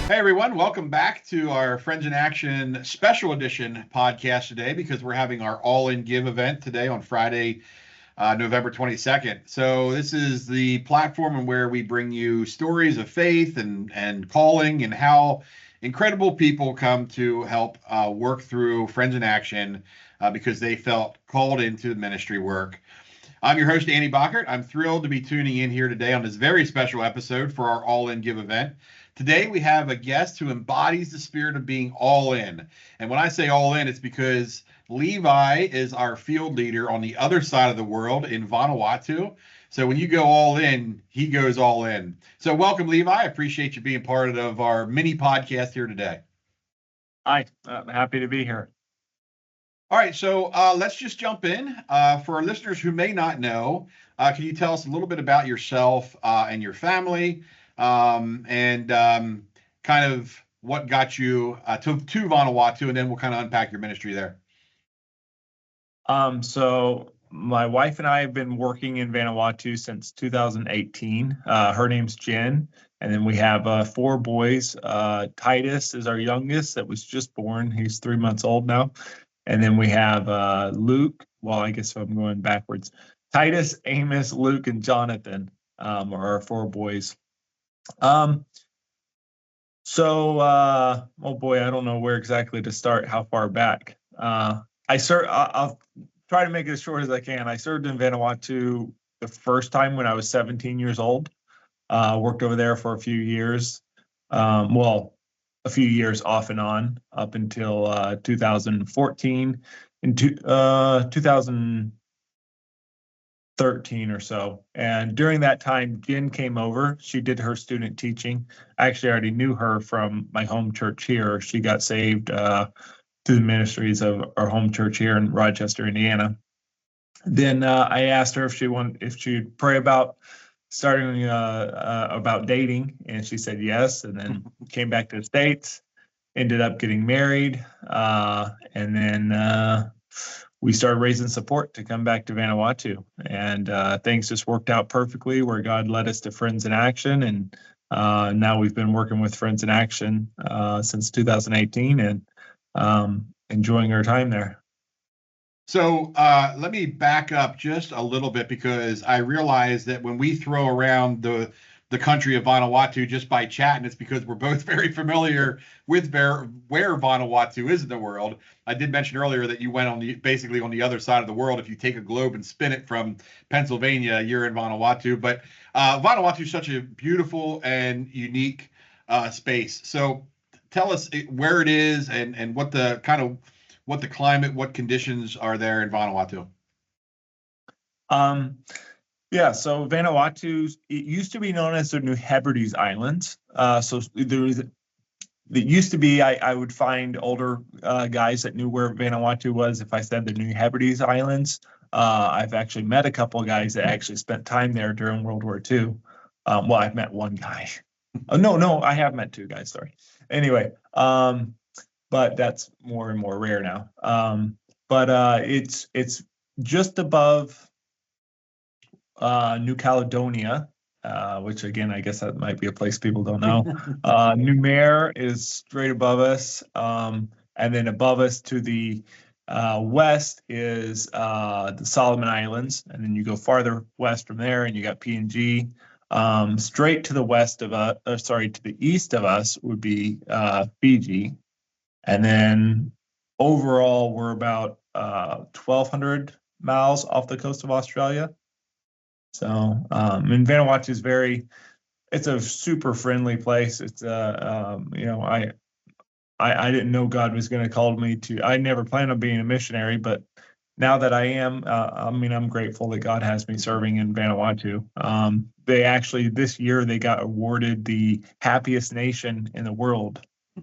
Hey everyone, welcome back to our Friends in Action special edition podcast today because we're having our All In Give event today on Friday, November 22nd. So this is the platform where we bring you stories of faith and calling and how incredible people come to help work through Friends in Action because they felt called into ministry work. I'm your host, Andy Bachert. I'm thrilled to be tuning in here today on this very special episode for our All In Give event. Today, we have a guest who embodies the spirit of being all in. And when I say all in, it's because Levi is our field leader on the other side of the world in Vanuatu. So when you go all in, he goes all in. So welcome, Levi. I appreciate you being part of our mini podcast here today. Hi, I'm happy to be here. All right, so let's just jump in. For our listeners who may not know, can you tell us a little bit about yourself and your family? And kind of what got you to Vanuatu, and then we'll kind of unpack your ministry there. So my wife and I have been working in Vanuatu since 2018. Her name's Jen, and then we have 4 boys. Titus is our youngest that was just born. He's 3 months old now. And then we have Luke. Well, I guess I'm going backwards. Titus, Amos, Luke, and Jonathan are our 4 boys. Oh boy, I don't know where exactly to start, how far back. I'll try to make it as short as I can. I served in Vanuatu the first time when I was 17 years old. Worked over there for a few years. A few years off and on up until 2014. In 2013 or so. And during that time, Jen came over. She did her student teaching. I actually already knew her from my home church here. She got saved through the ministries of our home church here in Rochester, Indiana. Then I asked her if she'd pray about starting about dating, and she said yes. And then came back to the States, ended up getting married, and then we started raising support to come back to Vanuatu, and things just worked out perfectly where God led us to Friends in Action, and now we've been working with Friends in Action since 2018 and enjoying our time there. So let me back up just a little bit because I realize that when we throw around the country of Vanuatu just by chatting, it's because we're both very familiar with where Vanuatu is in the world. I did mention earlier that you went basically on the other side of the world. If you take a globe and spin it from Pennsylvania, you're in Vanuatu. But Vanuatu is such a beautiful and unique space. So tell us where it is and what the climate, what conditions are there in Vanuatu. Yeah, so Vanuatu, it used to be known as the New Hebrides Islands. It used to be, I would find older guys that knew where Vanuatu was if I said the New Hebrides Islands. I've actually met a couple of guys that actually spent time there during World War II. I've met one guy. No, I have met 2 guys, sorry. Anyway, but that's more and more rare now. It's just above New Caledonia, which again, I guess that might be a place people don't know. Numair is straight above us, and then above us to the west is the Solomon Islands, and then you go farther west from there, and you got PNG. Straight to the west of to the east of us would be Fiji, and then overall we're about 1,200 miles off the coast of Australia. So, and Vanuatu is it's a super friendly place. It's, I didn't know God was going to call me I never planned on being a missionary, but now that I am, I'm grateful that God has me serving in Vanuatu. They actually, this year, they got awarded the happiest nation in the world.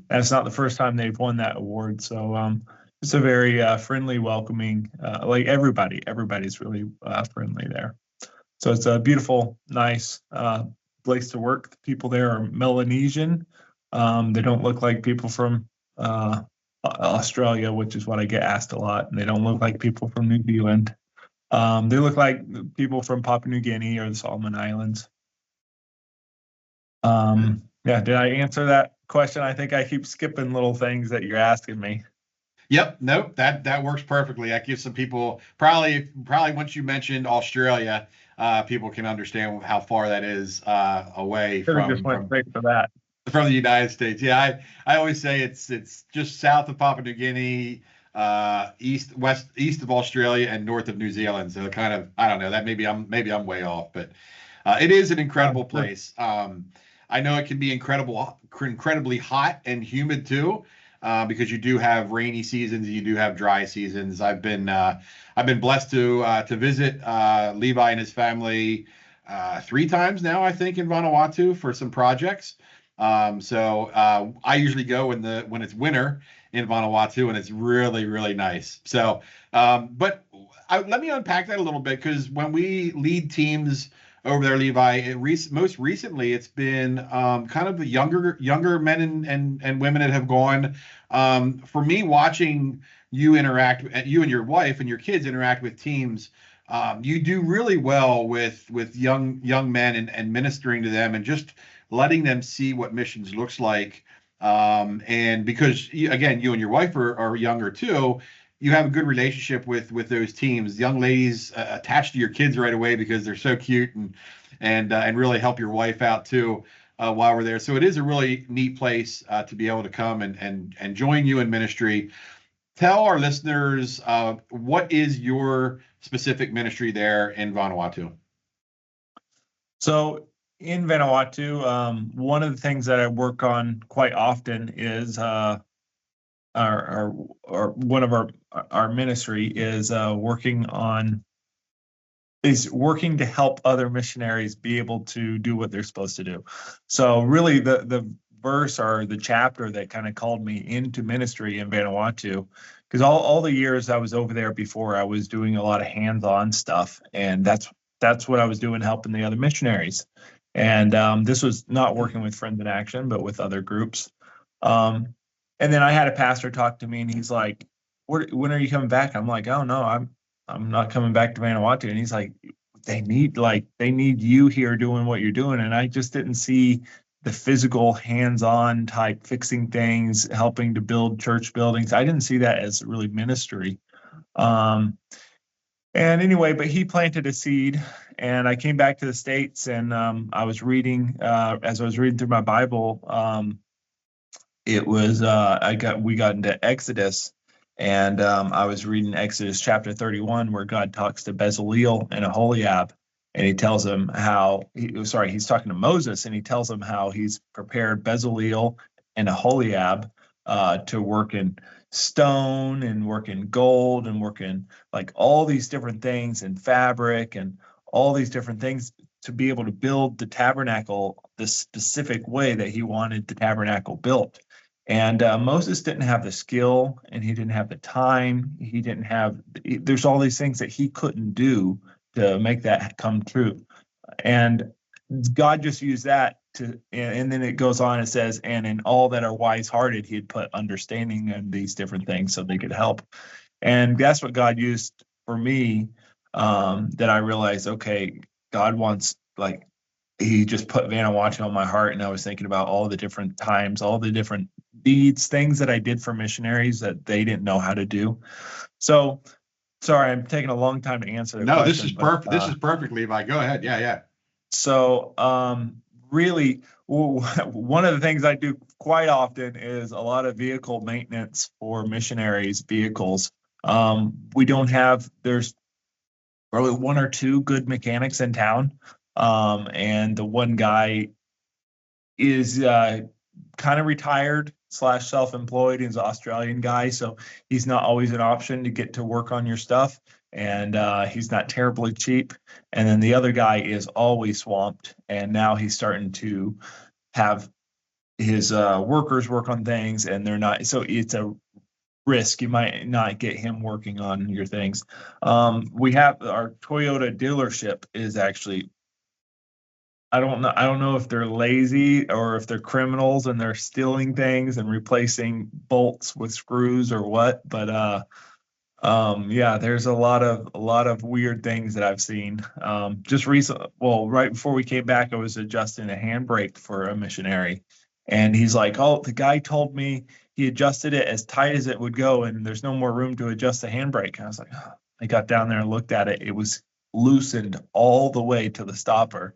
That's not the first time they've won that award. So, it's a very friendly, welcoming, like everybody's really friendly there. So it's a beautiful, nice place to work. The people there are Melanesian. They don't look like people from Australia, which is what I get asked a lot. And they don't look like people from New Zealand. They look like people from Papua New Guinea or the Solomon Islands. Yeah, did I answer that question? I think I keep skipping little things that you're asking me. Yep, nope, that works perfectly. That gives some people probably once you mentioned Australia, people can understand how far that is away Could have just went straight for that. from the United States. Yeah, I always say it's just south of Papua New Guinea, east of Australia, and north of New Zealand. So kind of, I don't know, that maybe I'm way off, but it is an incredible Sure. place. I know it can be incredibly hot and humid too, because you do have rainy seasons, you do have dry seasons. I've been blessed to visit Levi and his family 3 times now, I think, in Vanuatu for some projects. So I usually go when it's winter in Vanuatu, and it's really, really nice. So, but let me unpack that a little bit, because when we lead teams over there, Levi, most recently it's been kind of the younger men and women that have gone. For me, watching you and your wife and your kids interact with teams. You do really well with young men and ministering to them and just letting them see what missions looks like. And because again, you and your wife are younger too, you have a good relationship with those teams. Young ladies attached to your kids right away because they're so cute and really help your wife out too while we're there. So it is a really neat place to be able to come and join you in ministry. Tell our listeners what is your specific ministry there in Vanuatu? So in Vanuatu, one of the things that I work on quite often is our one of our ministry is working to help other missionaries be able to do what they're supposed to do. So really the verse or the chapter that kind of called me into ministry in Vanuatu, because all the years I was over there before, I was doing a lot of hands-on stuff, and that's what I was doing, helping the other missionaries. And this was not working with Friends in Action, but with other groups. And then I had a pastor talk to me, and he's like, when are you coming back? I'm like, oh no, I'm not coming back to Vanuatu. And he's like, they need you here doing what you're doing. And I just didn't see the physical hands-on type fixing things, helping to build church buildings. I didn't see that as really ministry. And anyway, but he planted a seed, and I came back to the States, and I was reading, as I was reading through my Bible, we got into Exodus, and I was reading Exodus chapter 31, where God talks to Bezaleel and Aholiab, and he tells him he's talking to Moses, and he tells him how he's prepared Bezaleel and Aholiab to work in stone and work in gold and work in like all these different things and fabric and all these different things to be able to build the tabernacle the specific way that he wanted the tabernacle built. And Moses didn't have the skill, and he didn't have the time. There's all these things that he couldn't do to make that come true. And God just used that and then it goes on, it says, and in all that are wise hearted, he'd put understanding in these different things so they could help. And that's what God used for me, that I realized, okay, God wants, like, he just put Vanuatu on my heart, and I was thinking about all the different times, all the different needs, things that I did for missionaries that they didn't know how to do. So, sorry, I'm taking a long time to answer the question. No, this is perfect. This is perfect, Levi. Go ahead. Yeah. So, really, one of the things I do quite often is a lot of vehicle maintenance for missionaries' vehicles. There's probably one or two good mechanics in town. And the one guy is kind of retired / self-employed. He's an Australian guy, so he's not always an option to get to work on your stuff, and he's not terribly cheap. And then the other guy is always swamped, and now he's starting to have his workers work on things, and they're not. So it's a risk. You might not get him working on your things. We have our Toyota dealership is actually, I don't know if they're lazy or if they're criminals and they're stealing things and replacing bolts with screws or what, but Yeah, there's a lot of weird things that I've seen. Just recent, well, right before we came back, I was adjusting a handbrake for a missionary, and he's like, "Oh, the guy told me he adjusted it as tight as it would go, and there's no more room to adjust the handbrake." And I was like, "Oh." I got down there and looked at it. It was loosened all the way to the stopper.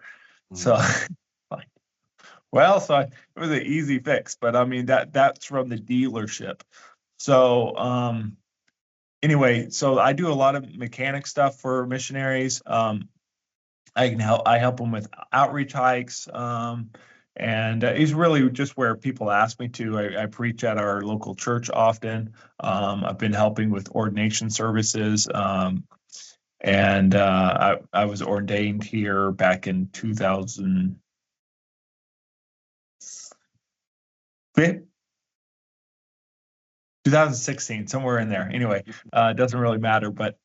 So, like, well, it was an easy fix, but I mean that's from the dealership. So, anyway, so I do a lot of mechanic stuff for missionaries. I help them with outreach hikes. And it's really just where people ask me to. I preach at our local church often. I've been helping with ordination services. And I was ordained here back in 2016, somewhere in there. Anyway, it doesn't really matter, but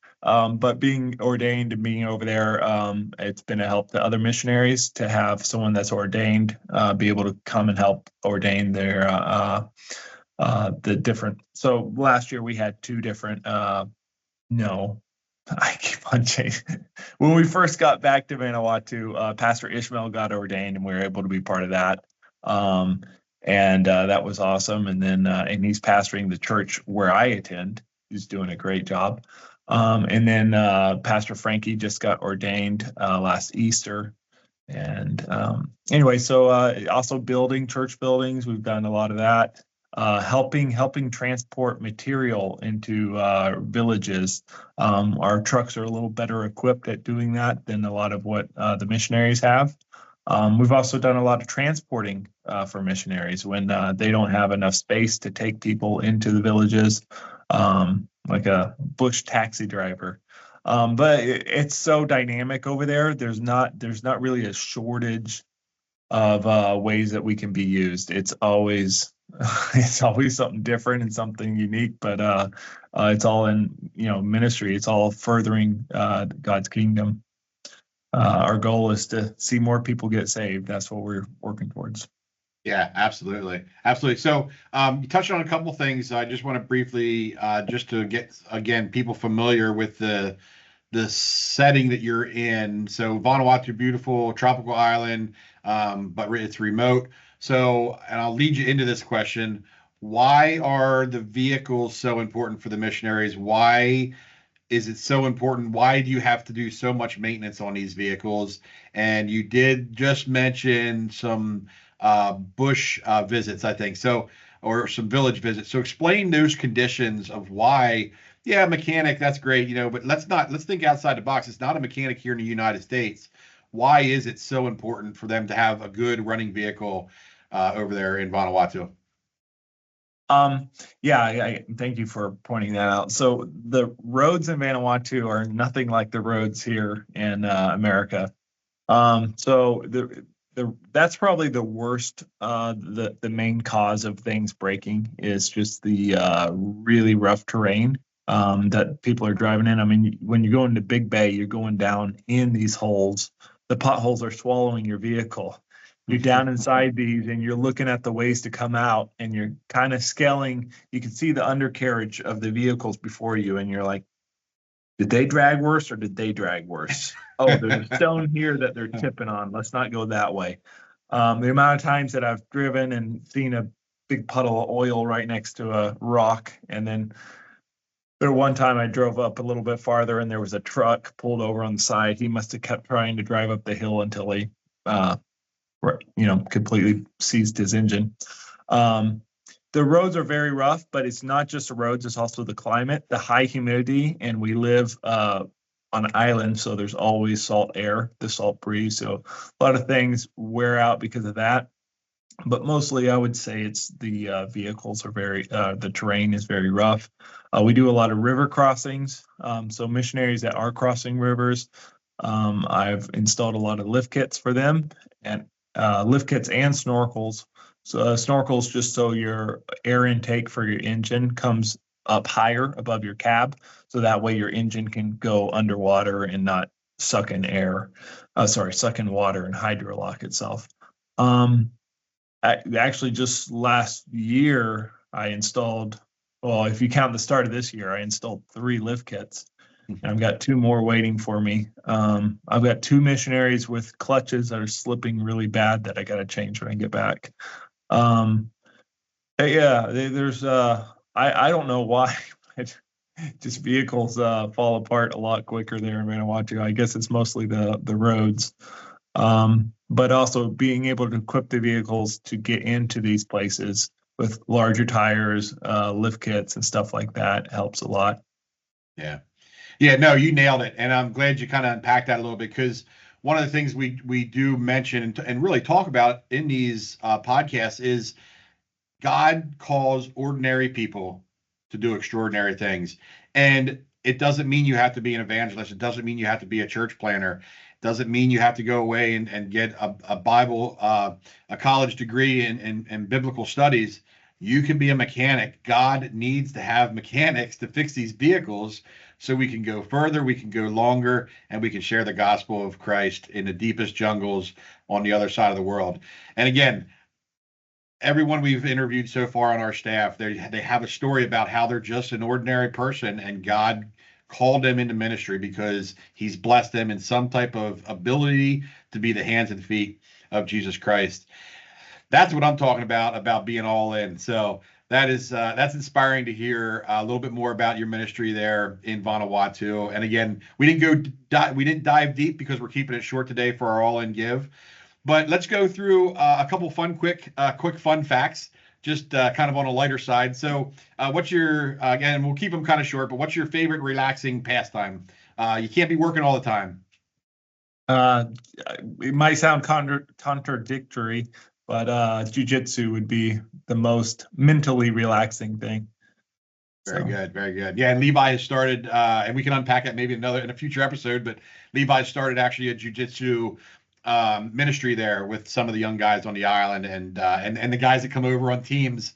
being ordained and being over there, it's been a help to other missionaries to have someone that's ordained be able to come and help ordain their the different. So last year we had two different. No, I keep on changing. When we first got back to Vanuatu, Pastor Ishmael got ordained, and we were able to be part of that. And that was awesome. And then and he's pastoring the church where I attend. He's doing a great job. And then Pastor Frankie just got ordained last Easter. And anyway, so also building church buildings, we've done a lot of that. Helping transport material into villages. Our trucks are a little better equipped at doing that than a lot of what the missionaries have. We've also done a lot of transporting for missionaries when they don't have enough space to take people into the villages, like a bush taxi driver. But it's so dynamic over there. There's not really a shortage of ways that we can be used. It's always it's always something different and something unique, but it's all in ministry. It's all furthering God's kingdom. Our goal is to see more people get saved. That's what we're working towards. Yeah, absolutely. Absolutely. So you touched on a couple of things. I just want to briefly, just to get, again, people familiar with the setting that you're in. So Vanuatu, beautiful tropical island, but it's remote. So, and I'll lead you into this question. Why are the vehicles so important for the missionaries? Why is it so important? Why do you have to do so much maintenance on these vehicles? And you did just mention some bush visits, I think, so, or some village visits. So explain those conditions of why. Yeah, mechanic, that's great, but let's think outside the box. It's not a mechanic here in the United States. Why is it so important for them to have a good running vehicle over there in Vanuatu? Yeah, thank you for pointing that out. So the roads in Vanuatu are nothing like the roads here in America. So that's probably the worst. The main cause of things breaking is just the really rough terrain that people are driving in. I mean, when you go into Big Bay, you're going down in these holes. The potholes are swallowing your vehicle. You're down inside these and you're looking at the ways to come out and you're kind of scaling. You can see the undercarriage of the vehicles before you and you're like, did they drag worse or did they drag worse? Oh, there's a stone here that they're tipping on. Let's not go that way. The amount of times that I've driven and seen a big puddle of oil right next to a rock. And then there one time I drove up a little bit farther and there was a truck pulled over on the side. He must have kept trying to drive up the hill until he completely seized his engine. The roads are very rough, but it's not just the roads, it's also the climate, the high humidity, and we live on an island, so there's always salt air, the salt breeze. So a lot of things wear out because of that. But mostly I would say it's the vehicles are the terrain is very rough. We do a lot of river crossings. So missionaries that are crossing rivers, I've installed a lot of lift kits for them, and lift kits and snorkels. So snorkels just so your air intake for your engine comes up higher above your cab, so that way your engine can go underwater and not suck in water and hydrolock itself. Actually, just last year I installed well, if you count the start of this year, I installed 3 lift kits, and I've got 2 more waiting for me. I've got 2 missionaries with clutches that are slipping really bad that I got to change when I get back. Yeah, there's I don't know why. Just vehicles fall apart a lot quicker there in Vanuatu. I guess it's mostly the roads, but also being able to equip the vehicles to get into these places with larger tires, lift kits, and stuff like that helps a lot. Yeah. Yeah, no, you nailed it. And I'm glad you kind of unpacked that a little bit, because one of the things we do mention and really talk about in these podcasts is God calls ordinary people to do extraordinary things. And it doesn't mean you have to be an evangelist. It doesn't mean you have to be a church planner. It doesn't mean you have to go away and get a Bible, a college degree in biblical studies. You can be a mechanic. God needs to have mechanics to fix these vehicles so we can go further, we can go longer, and we can share the gospel of Christ in the deepest jungles on the other side of the world. And again, everyone we've interviewed so far on our staff, they have a story about how they're just an ordinary person and God called them into ministry because he's blessed them in some type of ability to be the hands and feet of Jesus Christ. That's what I'm talking about being all in. So that's inspiring to hear a little bit more about your ministry there in Vanuatu. And again, we didn't dive deep because we're keeping it short today for our all in give. But let's go through a couple quick fun facts, just kind of on a lighter side. So what's your, again, we'll keep them kind of short, but what's your favorite relaxing pastime? You can't be working all the time. It might sound contradictory, but jiu-jitsu would be the most mentally relaxing thing. Very good, very good. Yeah, and Levi has started, and we can unpack that maybe in a future episode, but Levi started actually a jiu-jitsu ministry there with some of the young guys on the island, and the guys that come over on teams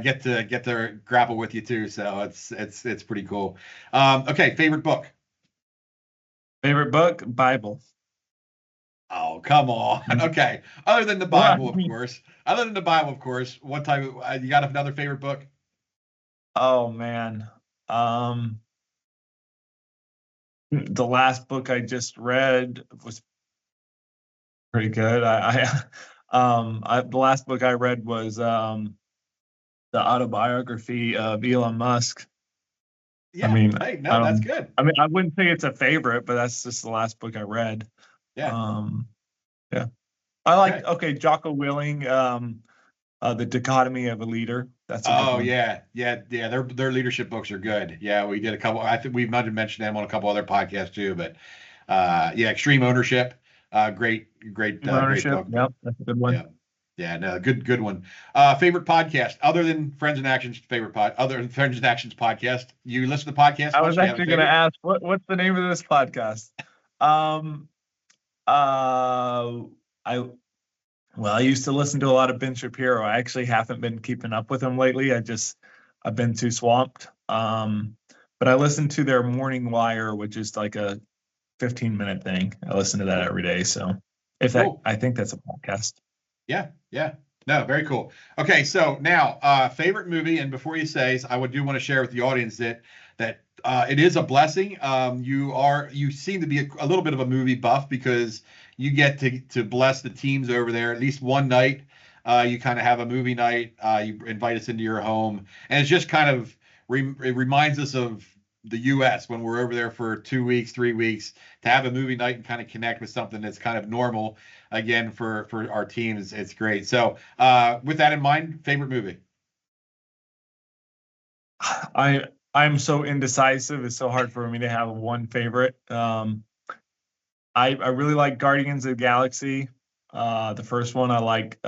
get to grapple with you too. So it's pretty cool. Okay, favorite book. Favorite book, Bible. Oh, come on. Okay. Other than the Bible, of course. Other than the Bible, of course. What type of, you got another favorite book? Oh man. The last book I just read was pretty good. The last book I read was the autobiography of Elon Musk. Yeah, hey, no, that's good. I mean, I wouldn't say it's a favorite, but that's just the last book I read. Yeah. Yeah. I like, okay, Jocko Willink, The Dichotomy of a Leader. That's a good one. Yeah. Their leadership books are good. Yeah, we did a couple. I think we might have mentioned them on a couple other podcasts too. But yeah, Extreme Ownership, great book. Yep, that's a good one. Yeah, no, good one. Favorite podcast other than Friends in Action's other than Friends in Action's podcast. You listen to podcasts? I was actually going to ask what's the name of this podcast. I used to listen to a lot of Ben Shapiro. I actually haven't been keeping up with him lately. I've been too swamped. But I listen to their Morning Wire, which is like a 15-minute thing. I listen to that every day. So I think that's a podcast. Yeah. No, very cool. Okay, so now favorite movie, and before you say, I do want to share with the audience that it is a blessing. You seem to be a little bit of a movie buff because you get to bless the teams over there at least one night. You kind of have a movie night. You invite us into your home, and it's just kind of it reminds us of the U.S. when we're over there for 2 weeks, 3 weeks, to have a movie night and kind of connect with something that's kind of normal again for our teams. It's great. So with that in mind, favorite movie. I'm so indecisive. It's so hard for me to have one favorite. I really like Guardians of the Galaxy. The first one I like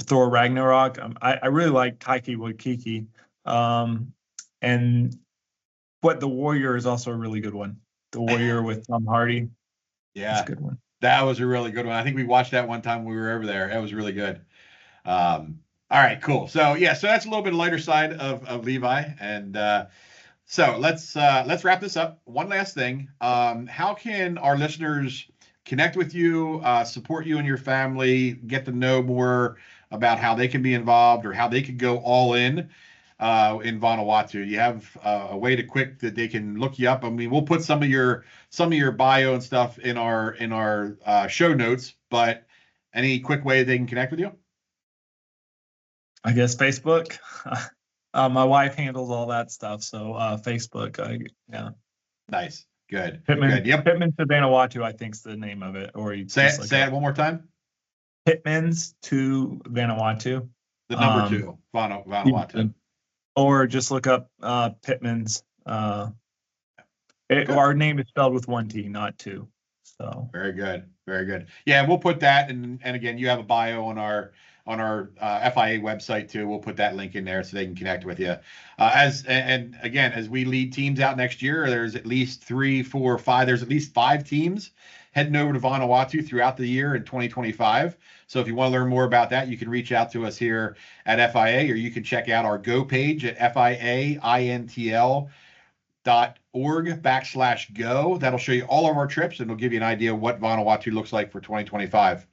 Thor Ragnarok. I really like Taika Waititi. And The Warrior is also a really good one. The Warrior with Tom Hardy. Yeah, that's a good one. That was a really good one. I think we watched that one time when we were over there. It was really good. All right, cool. So that's a little bit lighter side of Levi, and so let's wrap this up. One last thing. How can our listeners connect with you, support you and your family, get to know more about how they can be involved or how they could go all in Vanuatu? You have a way to quick that they can look you up. I mean, we'll put some of your bio and stuff in our show notes, but any quick way they can connect with you? I guess Facebook. My wife handles all that stuff, so Facebook. Yeah. Nice. Good. Pitman. Good. Yep. Pitman to Vanuatu, I think's the name of it. Or you say it one more time. Pitman's to Vanuatu. The number 2, Vanuatu. Or just look up Pitman's. Our name is spelled with 1 T, not 2. So very good. Very good. Yeah, we'll put that, and again, you have a bio on our FIA website too. We'll put that link in there so they can connect with you. As we lead teams out next year, there's at least 3, 4, 5. There's at least 5 teams heading over to Vanuatu throughout the year in 2025. So if you want to learn more about that, you can reach out to us here at FIA, or you can check out our Go page at FIAINTL.org/go. That'll show you all of our trips, and it'll give you an idea of what Vanuatu looks like for 2025.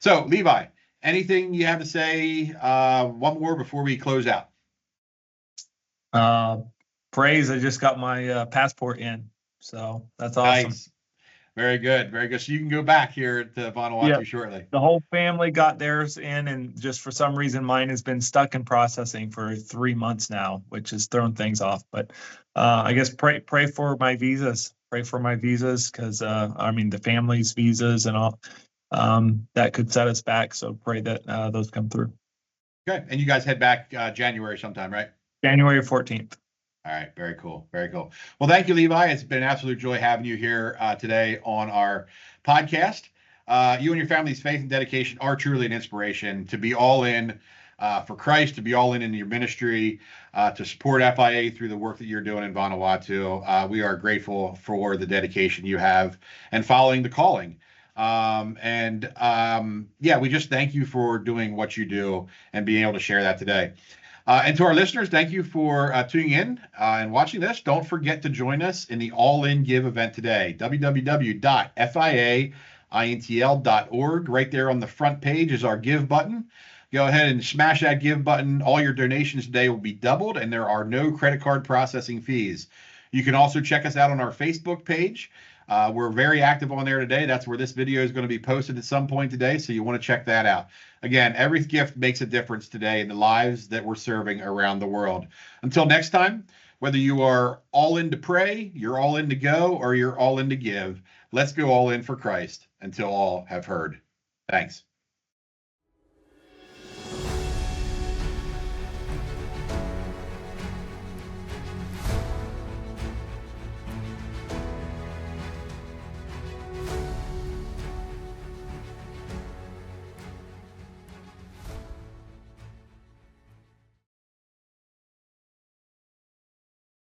So, Levi, anything you have to say, one more before we close out? Praise, I just got my passport in, so that's awesome. Nice. Very good. Very good. So you can go back here to Vanuatu shortly. The whole family got theirs in, and just for some reason, mine has been stuck in processing for 3 months now, which has thrown things off. But I guess pray for my visas. Pray for my visas, because the family's visas and all that could set us back. So pray that those come through. Okay. And you guys head back January sometime, right? January 14th. All right. Very cool. Very cool. Well, thank you, Levi. It's been an absolute joy having you here today on our podcast. You and your family's faith and dedication are truly an inspiration to be all in for Christ, to be all in your ministry, to support FIA through the work that you're doing in Vanuatu. We are grateful for the dedication you have and following the calling. We just thank you for doing what you do and being able to share that today. And to our listeners, thank you for tuning in and watching this. Don't forget to join us in the All In Give event today, www.fiaintl.org. Right there on the front page is our Give button. Go ahead and smash that Give button. All your donations today will be doubled, and there are no credit card processing fees. You can also check us out on our Facebook page. We're very active on there today. That's where this video is going to be posted at some point today, so you want to check that out. Again, every gift makes a difference today in the lives that we're serving around the world. Until next time, whether you are all in to pray, you're all in to go, or you're all in to give, let's go all in for Christ until all have heard. Thanks.